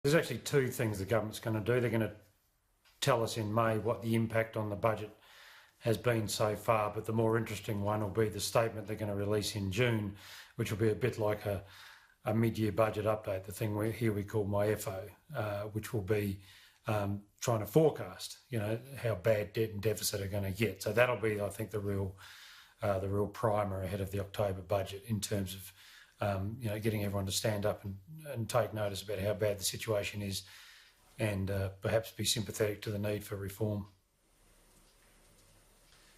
there's actually two things the government's going to do. They're going to tell us in May what the impact on the budget has been so far, but the more interesting one will be the statement they're going to release in June, which will be a bit like a mid-year budget update, the thing we call my FO, which will be trying to forecast, how bad debt and deficit are going to get. So that'll be, I think, the real primer ahead of the October budget in terms of, getting everyone to stand up and take notice about how bad the situation is, and perhaps be sympathetic to the need for reform.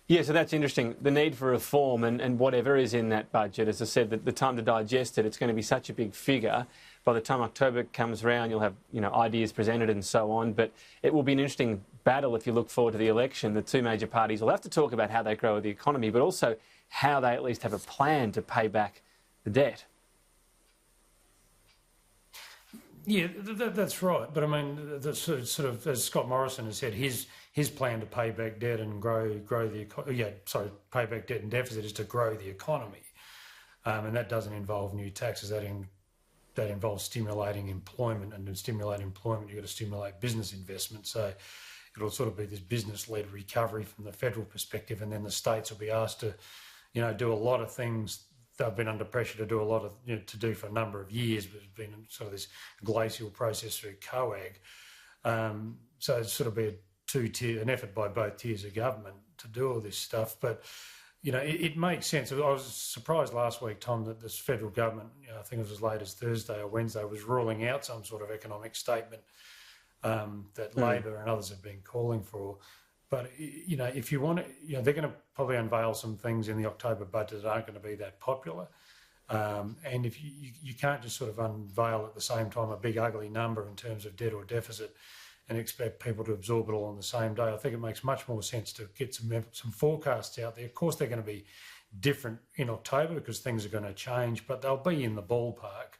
Yeah, so that's interesting. The need for reform and whatever is in that budget, as I said, the time to digest it, it's going to be such a big figure. By the time October comes around, you'll have ideas presented and so on. But it will be an interesting battle if you look forward to the election. The two major parties will have to talk about how they grow the economy, but also how they at least have a plan to pay back the debt. Yeah, that's right. But I mean, the sort of as Scott Morrison has said, his plan to pay back debt and pay back debt and deficit is to grow the economy, and that doesn't involve new taxes. That involves stimulating employment, and to stimulate employment, you've got to stimulate business investment. So it'll sort of be this business-led recovery from the federal perspective, and then the states will be asked to, do a lot of things. They've been under pressure to do a lot of to do for a number of years, but it's been sort of this glacial process through COAG. So it's sort of be an effort by both tiers of government to do all this stuff. But it makes sense. I was surprised last week, Tom, that this federal government, I think it was as late as Thursday or Wednesday, was ruling out some sort of economic statement that Labor and others have been calling for. But, if you want to, they're going to probably unveil some things in the October budget that aren't going to be that popular. And if you can't just sort of unveil at the same time a big ugly number in terms of debt or deficit and expect people to absorb it all on the same day. I think it makes much more sense to get some forecasts out there. Of course, they're going to be different in October because things are going to change, but they'll be in the ballpark.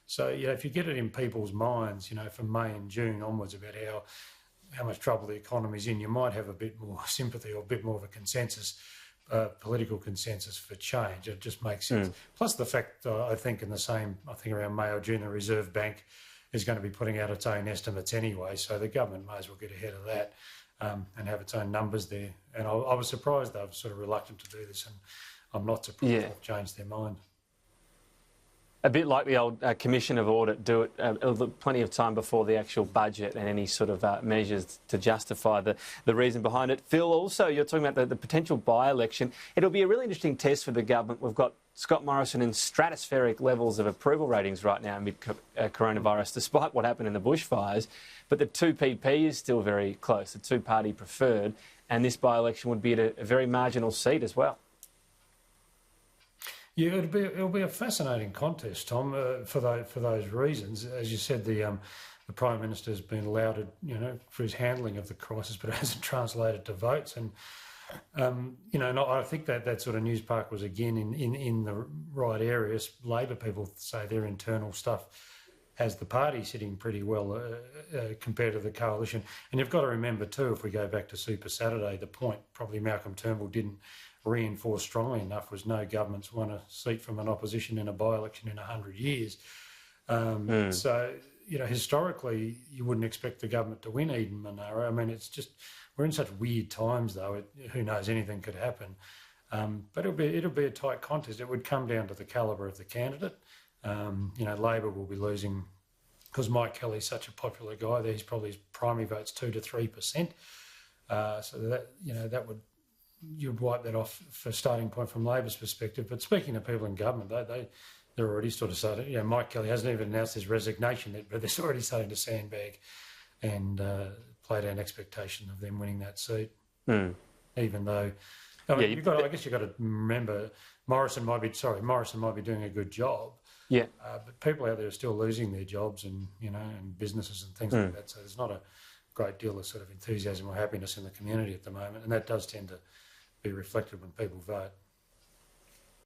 So, if you get it in people's minds, from May and June onwards about how much trouble the economy's in, you might have a bit more sympathy or a bit more of a consensus, political consensus for change. It just makes sense. Plus the fact, I think around May or June, the Reserve Bank is going to be putting out its own estimates anyway, so the government may as well get ahead of that and have its own numbers there. And I was surprised they were sort of reluctant to do this, and I'm not surprised they've changed their mind. A bit like the old Commission of Audit, do it plenty of time before the actual budget and any sort of measures to justify the reason behind it. Phil, also, you're talking about the potential by-election. It'll be a really interesting test for the government. We've got Scott Morrison in stratospheric levels of approval ratings right now amid coronavirus, despite what happened in the bushfires. But the 2PP is still very close, the two-party preferred, and this by-election would be at a very marginal seat as well. Yeah, it'll be a fascinating contest, Tom, for those reasons. As you said, the Prime Minister has been lauded, for his handling of the crisis, but it hasn't translated to votes. And and I think that sort of news park was again in the right areas. Labor people say their internal stuff has the party sitting pretty well compared to the coalition. And you've got to remember too, if we go back to Super Saturday, the point probably Malcolm Turnbull didn't reinforce strongly enough was no government's won a seat from an opposition in a by-election in 100 years. So, historically, you wouldn't expect the government to win Eden Monaro. I mean, it's just, we're in such weird times, though. Who knows, anything could happen. But it'll be a tight contest. It would come down to the calibre of the candidate. Labor will be losing because Mike Kelly's such a popular guy there. He's probably his primary vote's 2 to 3%. So that would, you'd wipe that off for a starting point from Labor's perspective. But speaking to people in government, they're already sort of started. Mike Kelly hasn't even announced his resignation yet, but they're already starting to sandbag and play down expectation of them winning that seat. Even though, I guess you've got to remember Morrison might be doing a good job. Yeah. But people out there are still losing their jobs and businesses and things like that. So there's not a great deal of sort of enthusiasm or happiness in the community at the moment, and that does tend to be reflected when people vote.